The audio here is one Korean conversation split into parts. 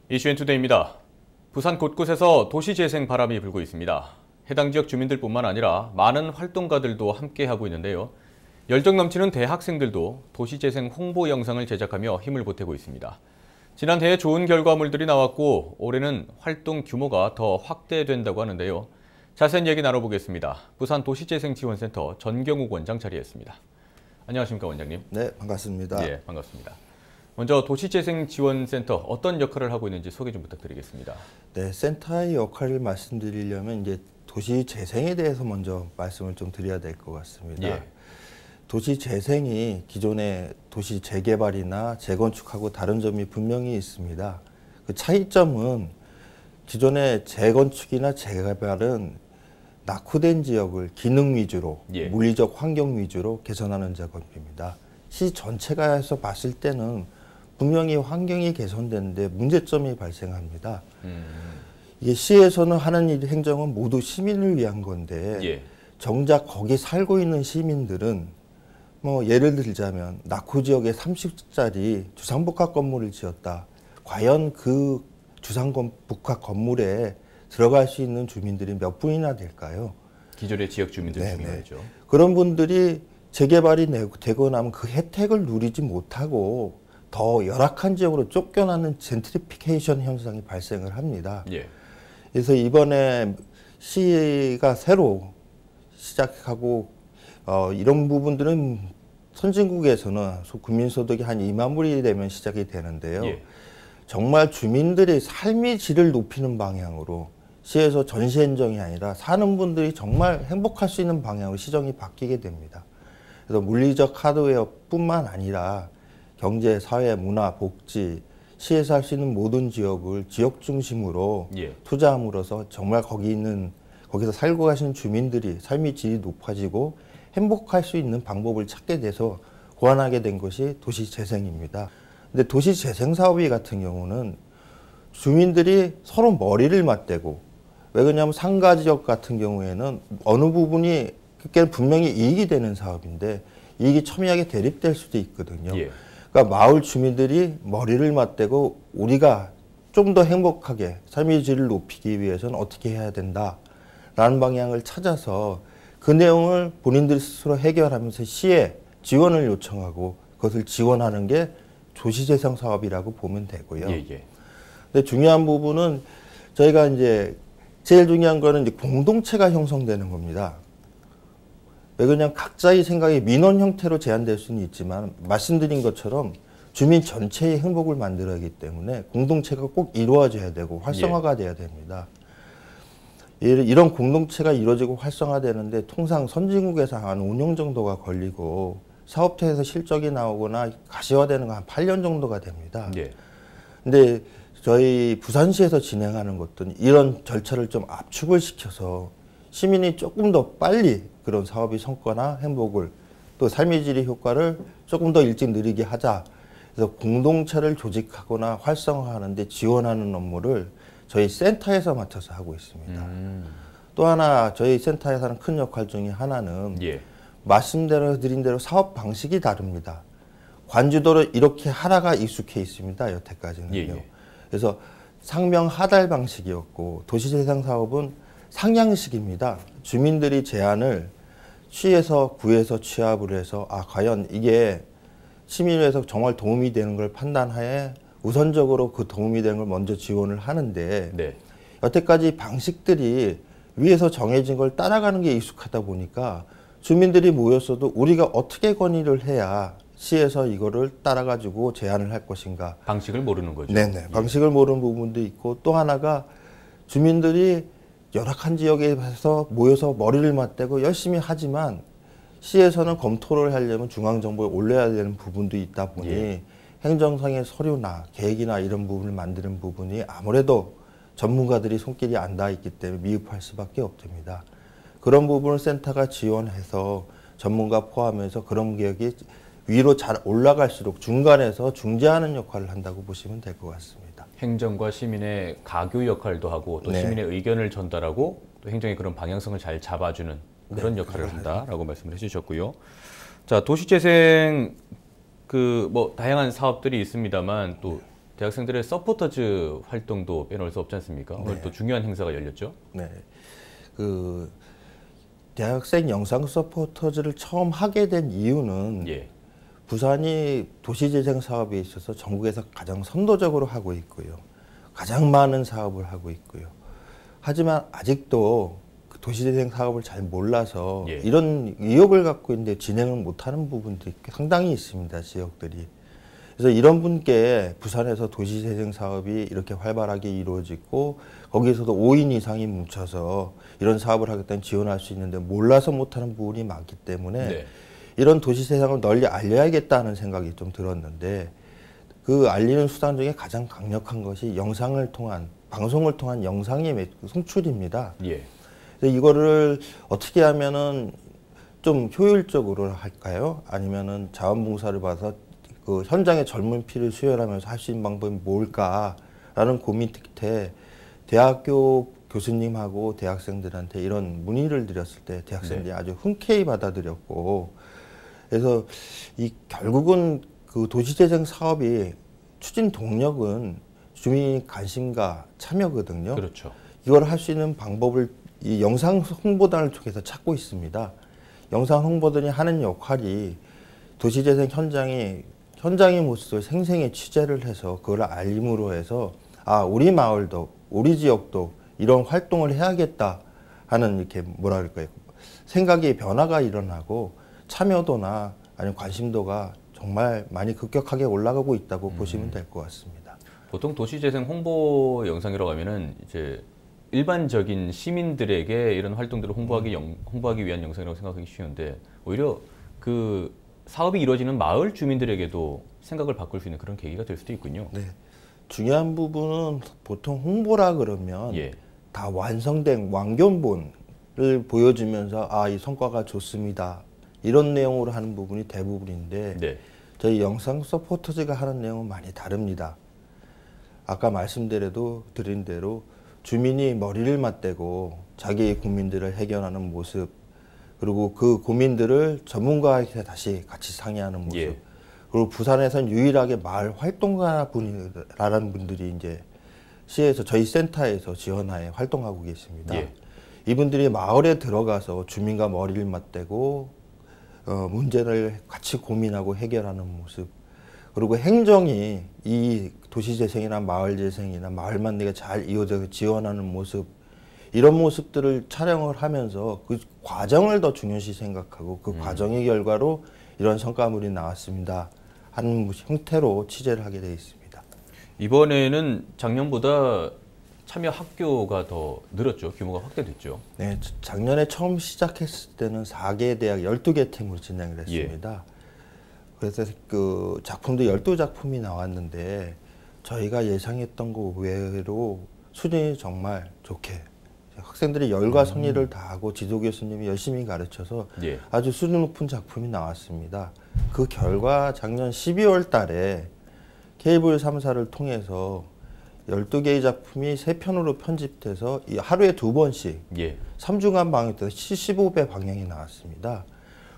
이슈엔투데이입니다. 부산 곳곳에서 도시재생 바람이 불고 있습니다. 해당 지역 주민들뿐만 아니라 많은 활동가들도 함께하고 있는데요. 열정 넘치는 대학생들도 도시재생 홍보 영상을 제작하며 힘을 보태고 있습니다. 지난 대회 좋은 결과물들이 나왔고 올해는 활동 규모가 더 확대된다고 하는데요. 자세한 얘기 나눠보겠습니다. 부산 도시재생지원센터 전경욱 원장 자리했습니다. 안녕하십니까, 원장님? 네, 반갑습니다. 예, 반갑습니다. 먼저 도시재생지원센터 어떤 역할을 하고 있는지 소개 좀 부탁드리겠습니다. 네, 센터의 역할을 말씀드리려면 이제 도시재생에 대해서 먼저 말씀을 좀 드려야 될 것 같습니다. 예. 도시재생이 기존의 도시 재개발이나 재건축하고 다른 점이 분명히 있습니다. 그 차이점은 기존의 재건축이나 재개발은 낙후된 지역을 기능 위주로, 예. 물리적 환경 위주로 개선하는 작업입니다. 시 전체가 해서 봤을 때는 분명히 환경이 개선되는데 문제점이 발생합니다. 이게 시에서는 하는 일, 행정은 모두 시민을 위한 건데 예. 정작 거기 살고 있는 시민들은 뭐 예를 들자면 낙후 지역에 30짜리 주상복합 건물을 지었다. 과연 그 주상복합 건물에 들어갈 수 있는 주민들이 몇 분이나 될까요? 기존의 지역 주민들 중이죠. 그런 분들이 재개발이 되고 나면 그 혜택을 누리지 못하고 더 열악한 지역으로 쫓겨나는 젠트리피케이션 현상이 발생을 합니다. 예. 그래서 이번에 시가 새로 시작하고 이런 부분들은 선진국에서는 국민소득이 한 2만 불이 되면 시작이 되는데요. 예. 정말 주민들의 삶의 질을 높이는 방향으로 시에서 전시 행정이 아니라 사는 분들이 정말 행복할 수 있는 방향으로 시정이 바뀌게 됩니다. 그래서 물리적 하드웨어뿐만 아니라 경제, 사회, 문화, 복지, 시에서 할 수 있는 모든 지역을 지역 중심으로 예. 투자함으로써 정말 거기서 살고 가시는 주민들이 삶의 질이 높아지고 행복할 수 있는 방법을 찾게 돼서 고안하게 된 것이 도시재생입니다. 근데 도시재생 사업이 같은 경우는 주민들이 서로 머리를 맞대고, 왜 그러냐면 상가 지역 같은 경우에는 어느 부분이 그게 분명히 이익이 되는 사업인데 이익이 첨예하게 대립될 수도 있거든요. 예. 그러니까 마을 주민들이 머리를 맞대고 우리가 좀 더 행복하게 삶의 질을 높이기 위해서는 어떻게 해야 된다라는 방향을 찾아서 그 내용을 본인들 스스로 해결하면서 시에 지원을 요청하고 그것을 지원하는 게 도시재생 사업이라고 보면 되고요. 예, 예. 근데 중요한 부분은 저희가 이제 제일 중요한 거는 이제 공동체가 형성되는 겁니다. 왜 그냥 각자의 생각이 민원 형태로 제한될 수는 있지만 말씀드린 것처럼 주민 전체의 행복을 만들어야 하기 때문에 공동체가 꼭 이루어져야 되고 활성화가 돼야 됩니다. 이런 공동체가 이루어지고 활성화되는데 통상 선진국에서 한 5년 정도가 걸리고 사업체에서 실적이 나오거나 가시화되는 건 한 8년 정도가 됩니다. 예. 근데 저희 부산시에서 진행하는 것들은 이런 절차를 좀 압축을 시켜서 시민이 조금 더 빨리 그런 사업의 성과나 행복을 또 삶의 질의 효과를 조금 더 일찍 누리게 하자. 그래서 공동체를 조직하거나 활성화하는 데 지원하는 업무를 저희 센터에서 맡아서 하고 있습니다. 또 하나 저희 센터에서 하는 큰 역할 중에 하나는 예. 말씀드린 대로 사업 방식이 다릅니다. 관주도로 이렇게 하나가 익숙해 있습니다. 여태까지는요. 예, 예. 그래서 상명 하달 방식이었고 도시재생 사업은 상향식입니다. 주민들이 제안을 시에서 구에서 취합을 해서 과연 이게 시민을 위해서 정말 도움이 되는 걸 판단하에 우선적으로 그 도움이 되는 걸 먼저 지원을 하는데 네. 여태까지 방식들이 위에서 정해진 걸 따라가는 게 익숙하다 보니까 주민들이 모였어도 우리가 어떻게 건의를 해야 시에서 이거를 따라가지고 제안을 할 것인가. 방식을 모르는 거죠. 네네. 방식을 모르는 부분도 있고 또 하나가 주민들이 열악한 지역에서 모여서 머리를 맞대고 열심히 하지만 시에서는 검토를 하려면 중앙정부에 올려야 되는 부분도 있다 보니 예. 행정상의 서류나 계획이나 이런 부분을 만드는 부분이 아무래도 전문가들이 손길이 안 닿아 있기 때문에 미흡할 수밖에 없습니다. 그런 부분을 센터가 지원해서 전문가 포함해서 그런 계획이 위로 잘 올라갈수록 중간에서 중재하는 역할을 한다고 보시면 될 것 같습니다. 행정과 시민의 가교 역할도 하고 또 네. 시민의 의견을 전달하고 또 행정의 그런 방향성을 잘 잡아주는 그런 역할을 한다라고 말씀을 해주셨고요. 자, 도시재생 뭐 다양한 사업들이 있습니다만 또 대학생들의 서포터즈 활동도 빼놓을 수 없지 않습니까? 오늘 또 중요한 행사가 열렸죠. 네. 그 대학생 영상 서포터즈를 처음 하게 된 이유는 예. 부산이 도시재생 사업에 있어서 전국에서 가장 선도적으로 하고 있고요. 가장 많은 사업을 하고 있고요. 하지만 아직도 그 도시재생 사업을 잘 몰라서 예. 이런 의욕을 갖고 있는데 진행을 못하는 부분들이 상당히 있습니다. 지역들이. 그래서 이런 분께 부산에서 도시재생 사업이 이렇게 활발하게 이루어지고 거기에서도 5인 이상이 뭉쳐서 이런 사업을 하겠다는 지원할 수 있는데 몰라서 못하는 부분이 많기 때문에 네. 이런 도시재생을 널리 알려야겠다는 생각이 좀 들었는데 그 알리는 수단 중에 가장 강력한 것이 영상을 통한 방송을 통한 영상의 송출입니다. 예. 그래서 이거를 어떻게 하면은 좀 효율적으로 할까요? 아니면은 자원봉사를 봐서 그 현장의 젊은 피를 수혈하면서 할 수 있는 방법이 뭘까라는 고민 끝에 대학교 교수님하고 대학생들한테 이런 문의를 드렸을 때 대학생들이 아주 흔쾌히 받아들였고 그래서 이 결국은 그 도시재생 사업이 추진 동력은 주민 관심과 참여거든요. 그렇죠. 이걸 할 수 있는 방법을 이 영상 홍보단을 통해서 찾고 있습니다. 영상 홍보단이 하는 역할이 도시재생 현장의 모습을 생생히 취재를 해서 그걸 알림으로 해서 아 우리 마을도 우리 지역도 이런 활동을 해야겠다 하는 이렇게 뭐라 그럴까요? 생각의 변화가 일어나고 참여도나 아니면 관심도가 정말 많이 급격하게 올라가고 있다고 보시면 될 것 같습니다. 보통 도시재생 홍보 영상이라고 하면은 이제 일반적인 시민들에게 이런 활동들을 홍보하기 위한 영상이라고 생각하기 쉬운데 오히려 그 사업이 이루어지는 마을 주민들에게도 생각을 바꿀 수 있는 그런 계기가 될 수도 있군요. 네. 중요한 부분은 보통 홍보라 그러면 예. 다 완성된 완결본을 보여주면서 아, 이 성과가 좋습니다. 이런 내용으로 하는 부분이 대부분인데 네. 저희 영상 서포터즈가 하는 내용은 많이 다릅니다. 아까 말씀드린 대로 주민이 머리를 맞대고 자기의 고민들을 해결하는 모습 그리고 그 고민들을 전문가에게 다시 같이 상의하는 모습 예. 그리고 부산에선 유일하게 마을 활동가라는 분들이 이제 시에서 저희 센터에서 지원하에 활동하고 계십니다. 예. 이분들이 마을에 들어가서 주민과 머리를 맞대고 문제를 같이 고민하고 해결하는 모습 그리고 행정이 이 도시재생이나 마을재생이나 마을 만들기가 잘 이루어져서 지원하는 모습 이런 모습들을 촬영을 하면서 그 과정을 더 중요시 생각하고 그 과정의 결과로 이런 성과물이 나왔습니다 하는 형태로 취재를 하게 되어 있습니다. 이번에는 작년보다 참여 학교가 더 늘었죠. 규모가 확대됐죠. 네, 작년에 처음 시작했을 때는 4개 대학 12개 팀으로 진행을 했습니다. 그래서 그 작품도 12작품이 나왔는데 저희가 예상했던 것 외로 수준이 정말 좋게 학생들이 열과 성의를 다하고 지도 교수님이 열심히 가르쳐서 예. 아주 수준 높은 작품이 나왔습니다. 그 결과 작년 12월 달에 케이블 3사를 통해서 12개의 작품이 3편으로 편집돼서 하루에 2번씩 예. 3주간 방영돼서 75배 방영이 나왔습니다.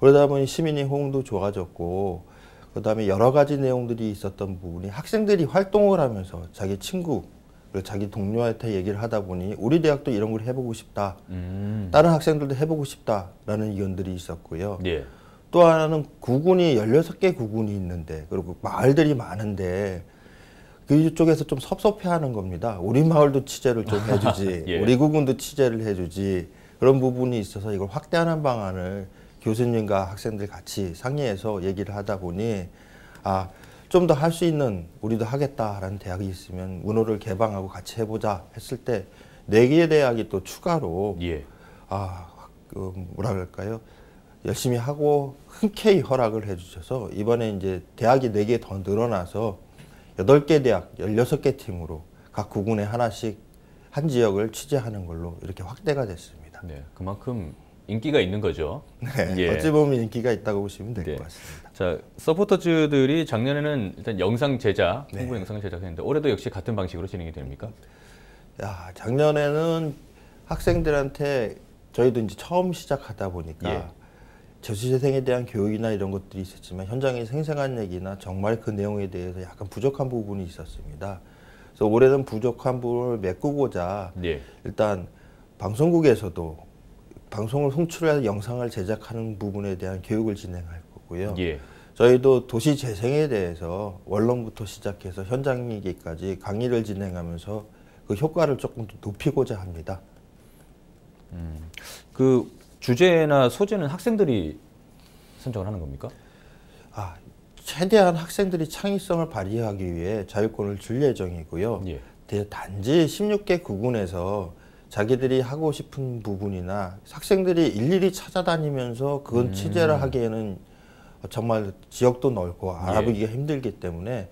그러다 보니 시민의 호응도 좋아졌고 그다음에 여러 가지 내용들이 있었던 부분이 학생들이 활동을 하면서 자기 친구 그리고 자기 동료한테 얘기를 하다 보니 우리 대학도 이런 걸 해보고 싶다. 다른 학생들도 해보고 싶다라는 의견들이 있었고요. 예. 또 하나는 구군이 16개 구군이 있는데 그리고 마을들이 많은데 그쪽에서 좀 섭섭해하는 겁니다. 우리 마을도 취재를 좀 해주지, 예. 우리 구군도 취재를 해주지 그런 부분이 있어서 이걸 확대하는 방안을 교수님과 학생들 같이 상의해서 얘기를 하다 보니 아, 좀 더 할 수 있는 우리도 하겠다라는 대학이 있으면 문호를 개방하고 같이 해보자 했을 때 4개의 대학이 또 추가로 예. 그 뭐라 그럴까요? 열심히 하고 흔쾌히 허락을 해주셔서 이번에 이제 대학이 4개 더 늘어나서 8개 대학 16개 팀으로 각 구군에 하나씩 한 지역을 취재하는 걸로 이렇게 확대가 됐습니다. 네. 그만큼 인기가 있는 거죠. 네, 예. 어찌 보면 인기가 있다고 보시면 될 것 네. 같습니다. 자, 서포터즈들이 작년에는 일단 영상 제작, 네. 홍보 영상을 제작했는데 올해도 역시 같은 방식으로 진행이 됩니까? 야, 작년에는 학생들한테 저희도 이제 처음 시작하다 보니까 예. 도시재생에 대한 교육이나 이런 것들이 있었지만 현장의 생생한 얘기나 정말 그 내용에 대해서 약간 부족한 부분이 있었습니다. 그래서 올해는 부족한 부분을 메꾸고자 예. 일단 방송국에서도 방송을 송출해서 영상을 제작하는 부분에 대한 교육을 진행할 거고요. 예. 저희도 도시 재생에 대해서 원론부터 시작해서 현장이기까지 강의를 진행하면서 그 효과를 조금 더 높이고자 합니다. 그 주제나 소재는 학생들이 선정을 하는 겁니까? 최대한 학생들이 창의성을 발휘하기 위해 자유권을 줄 예정이고요. 예. 단지 16개 구군에서 자기들이 하고 싶은 부분이나 학생들이 일일이 찾아다니면서 그건 취재를 하기에는 정말 지역도 넓고 알아보기가 힘들기 때문에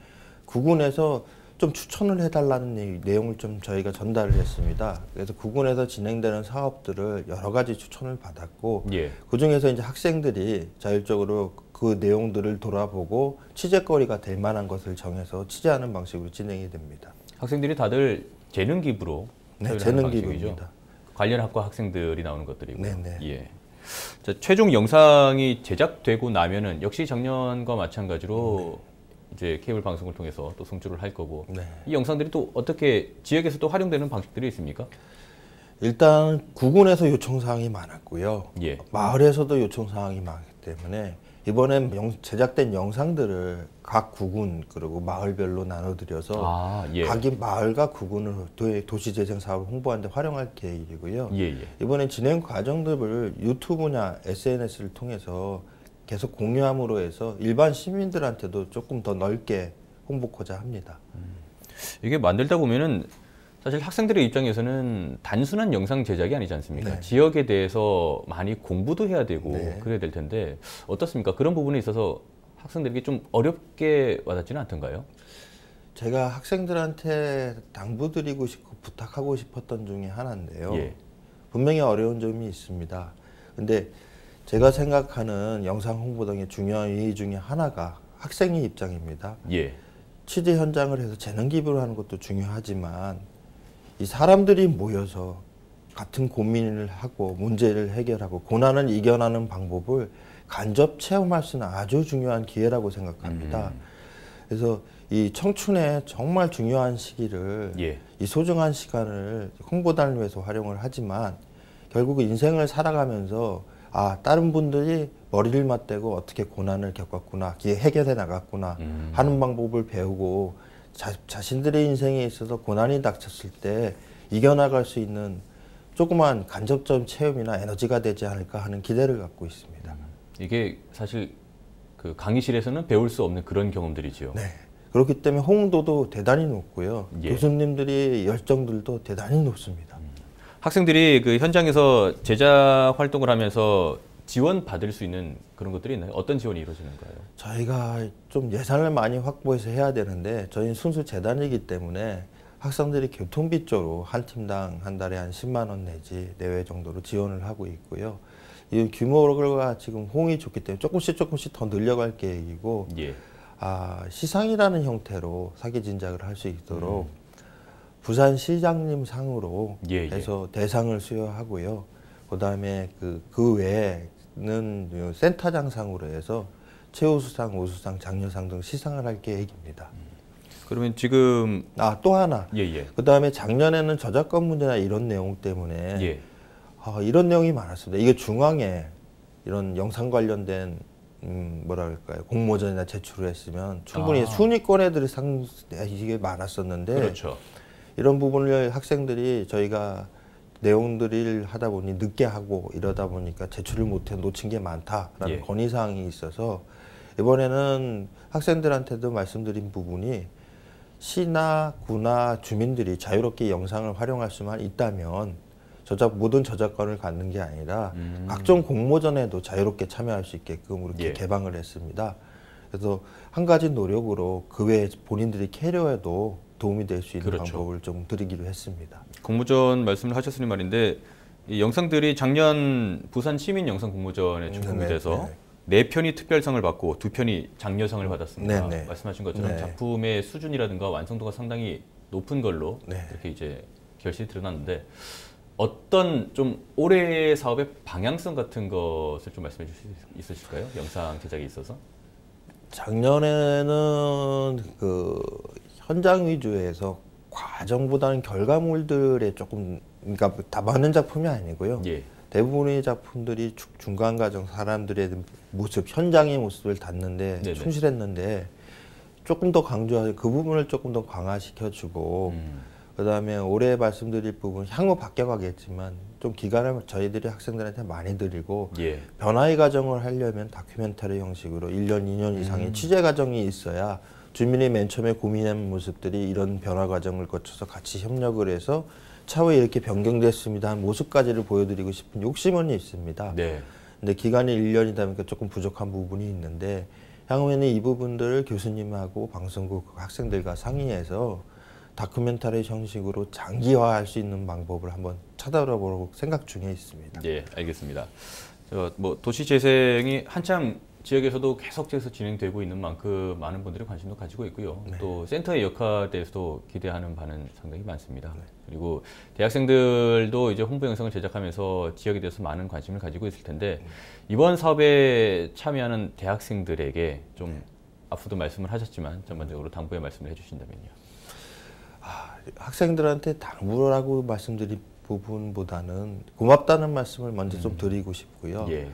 구군에서 좀 추천을 해달라는 내용을 좀 저희가 전달을 했습니다. 그래서 구군에서 진행되는 사업들을 여러 가지 추천을 받았고 예. 그중에서 이제 학생들이 자율적으로 그 내용들을 돌아보고 취재거리가 될 만한 것을 정해서 취재하는 방식으로 진행이 됩니다. 학생들이 다들 재능 기부로 네, 재능 기부입니다. 관련 학과 학생들이 나오는 것들이고요. 네네. 예. 자, 최종 영상이 제작되고 나면은 역시 작년과 마찬가지로 이제 케이블 방송을 통해서 또 송출을 할 거고 네. 이 영상들이 또 어떻게 지역에서 또 활용되는 방식들이 있습니까? 일단 구군에서 요청사항이 많았고요. 예. 마을에서도 요청사항이 많기 때문에 이번엔 제작된 영상들을 각 구군 그리고 마을별로 나눠드려서 예. 각 마을과 구군을 도시재생 사업을 홍보하는 데 활용할 계획이고요. 예. 이번엔 진행 과정들을 유튜브나 SNS를 통해서 계속 공유함으로 해서 일반 시민들한테도 조금 더 넓게 홍보하고자 합니다. 이게 만들다 보면은 사실 학생들의 입장에서는 단순한 영상 제작이 아니지 않습니까? 네. 지역에 대해서 많이 공부도 해야 되고 네. 그래야 될 텐데 어떻습니까? 그런 부분에 있어서 학생들에게 좀 어렵게 와닿지는 않던가요? 제가 학생들한테 당부드리고 싶고 부탁하고 싶었던 중에 하나인데요. 예. 분명히 어려운 점이 있습니다. 근데 제가 생각하는 영상 홍보 등의 중요한 이유 중에 하나가 학생의 입장입니다. 예. 취재 현장을 해서 재능 기부를 하는 것도 중요하지만 이 사람들이 모여서 같은 고민을 하고 문제를 해결하고 고난을 이겨나는 방법을 간접 체험할 수 있는 아주 중요한 기회라고 생각합니다. 그래서 이 청춘의 정말 중요한 시기를 예. 이 소중한 시간을 홍보단을 위해서 활용을 하지만 결국 인생을 살아가면서 다른 분들이 머리를 맞대고 어떻게 고난을 겪었구나, 해결해 나갔구나 하는 방법을 배우고 자신들의 인생에 있어서 고난이 닥쳤을 때 이겨나갈 수 있는 조그만 간접적 체험이나 에너지가 되지 않을까 하는 기대를 갖고 있습니다. 이게 사실 그 강의실에서는 배울 수 없는 그런 경험들이지요. 네. 그렇기 때문에 호응도도 대단히 높고요. 예. 교수님들이 열정들도 대단히 높습니다. 학생들이 그 현장에서 제작 활동을 하면서 지원 받을 수 있는 그런 것들이 있나요? 어떤 지원이 이루어지는가요? 저희가 좀 예산을 많이 확보해서 해야 되는데 저희는 순수 재단이기 때문에 학생들이 교통비 쪽으로 한 팀당 한 달에 한 10만 원 내지 내외 정도로 지원을 하고 있고요. 이 규모가 지금 호응이 좋기 때문에 조금씩 더 늘려갈 계획이고 예. 시상이라는 형태로 사기 진작을 할 수 있도록 부산시장님 상으로 해서 대상을 수여하고요. 그다음에 그 외에는 센터장 상으로 해서 최우수상, 우수상, 장려상 등 시상을 할 계획입니다. 그러면 지금 또 하나. 예. 그다음에 작년에는 저작권 문제나 이런 내용 때문에 이런 내용이 많았습니다. 이게 중앙에 이런 영상 관련된 뭐랄까요, 공모전이나 제출을 했으면 충분히 순위권에 들 이게 많았었는데 그렇죠. 이런 부분을 학생들이 저희가 내용들을 하다 보니 늦게 하고 이러다 보니까 제출을 못해 놓친 게 많다라는 건의사항이 있어서 이번에는 학생들한테도 말씀드린 부분이 시나 구나 주민들이 자유롭게 영상을 활용할 수만 있다면 모든 저작권을 갖는 게 아니라 각종 공모전에도 자유롭게 참여할 수 있게끔 이렇게 개방을 했습니다. 그래서 한 가지 노력으로 그 외에 본인들이 캐리어에도 도움이 될 수 있는 방법을 좀 드리기로 했습니다. 공모전 말씀을 하셨으니 말인데 이 영상들이 작년 부산 시민 영상 공모전에 추첨이 돼서 4편이 특별상을 받고 2편이 장려상을 받았습니다. 말씀하신 것처럼 작품의 수준이라든가 완성도가 상당히 높은 걸로 이렇게 이제 결실이 드러났는데 어떤 좀 올해 사업의 방향성 같은 것을 좀 말씀해 주실 수 있으실까요? 영상 제작에 있어서. 작년에는 그 현장 위주에서 과정보다는 결과물들에 조금, 그러니까 다 많은 작품이 아니고요. 예. 대부분의 작품들이 중간 과정 사람들의 모습, 현장의 모습을 닿는데 네네. 충실했는데 조금 더 강조하고 그 부분을 조금 더 강화시켜주고 그다음에 올해 말씀드릴 부분 향후 바뀌어가겠지만 좀 기간을 저희들이 학생들한테 많이 드리고 예. 변화의 과정을 하려면 다큐멘터리 형식으로 1년, 2년 이상의 취재 과정이 있어야 주민이 맨 처음에 고민한 모습들이 이런 변화 과정을 거쳐서 같이 협력을 해서 차후에 이렇게 변경됐습니다 한 모습까지를 보여드리고 싶은 욕심은 있습니다. 네. 근데 기간이 1년이다 보니까 조금 부족한 부분이 있는데 향후에는 이 부분들을 교수님하고 방송국 학생들과 상의해서 다큐멘터리 형식으로 장기화할 수 있는 방법을 한번 찾아보려고 생각 중에 있습니다. 네, 알겠습니다. 뭐 도시 재생이 한참 지역에서도 계속해서 진행되고 있는 만큼 많은 분들이 관심도 가지고 있고요. 네. 또 센터의 역할에 대해서도 기대하는 바는 상당히 많습니다. 그리고 대학생들도 이제 홍보 영상을 제작하면서 지역에 대해서 많은 관심을 가지고 있을 텐데 이번 사업에 참여하는 대학생들에게 좀 앞서도 말씀을 하셨지만 전반적으로 당부의 말씀을 해주신다면요. 학생들한테 당부라고 말씀드릴 부분보다는 고맙다는 말씀을 먼저 좀 드리고 싶고요. 예.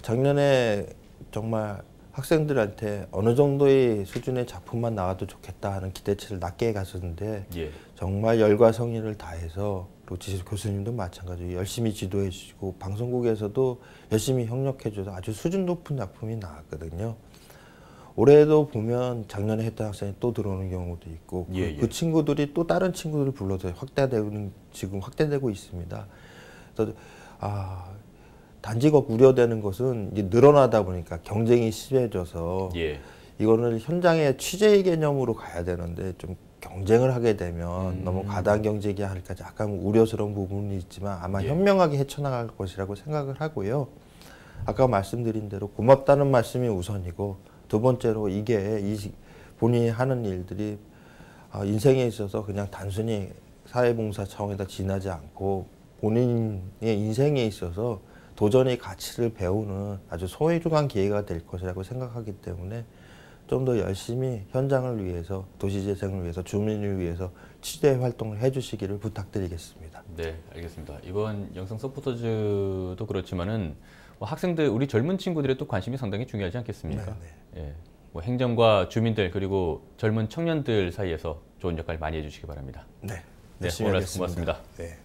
작년에 정말 학생들한테 어느 정도의 수준의 작품만 나와도 좋겠다 하는 기대치를 낮게 갔었는데 예. 정말 열과 성의를 다해서 그리고 교수님도 마찬가지로 열심히 지도해 주시고 방송국에서도 열심히 협력해 줘서 아주 수준 높은 작품이 나왔거든요. 올해도 보면 작년에 했던 학생이 또 들어오는 경우도 있고 예, 그 친구들이 또 다른 친구들을 불러서 지금 확대되고 있습니다. 그래서 단지가 우려되는 것은 이제 늘어나다 보니까 경쟁이 심해져서 예. 이거는 현장의 취재의 개념으로 가야 되는데 좀 경쟁을 하게 되면 너무 과다 경쟁이 할까 약간 우려스러운 부분이 있지만 아마 예. 현명하게 헤쳐나갈 것이라고 생각을 하고요. 아까 말씀드린 대로 고맙다는 말씀이 우선이고 두 번째로 이게 본인이 하는 일들이 인생에 있어서 그냥 단순히 사회봉사 차원에다 지나지 않고 본인의 인생에 있어서 도전의 가치를 배우는 아주 소중한 기회가 될 것이라고 생각하기 때문에 좀 더 열심히 현장을 위해서 도시재생을 위해서 주민을 위해서 취재 활동을 해주시기를 부탁드리겠습니다. 네, 알겠습니다. 이번 영상 서포터즈도 그렇지만은 뭐 학생들, 우리 젊은 친구들의 또 관심이 상당히 중요하지 않겠습니까? 예, 뭐 행정과 주민들 그리고 젊은 청년들 사이에서 좋은 역할 많이 해주시기 바랍니다. 네, 네, 열심히 오늘 하겠습니다. 고맙습니다. 네.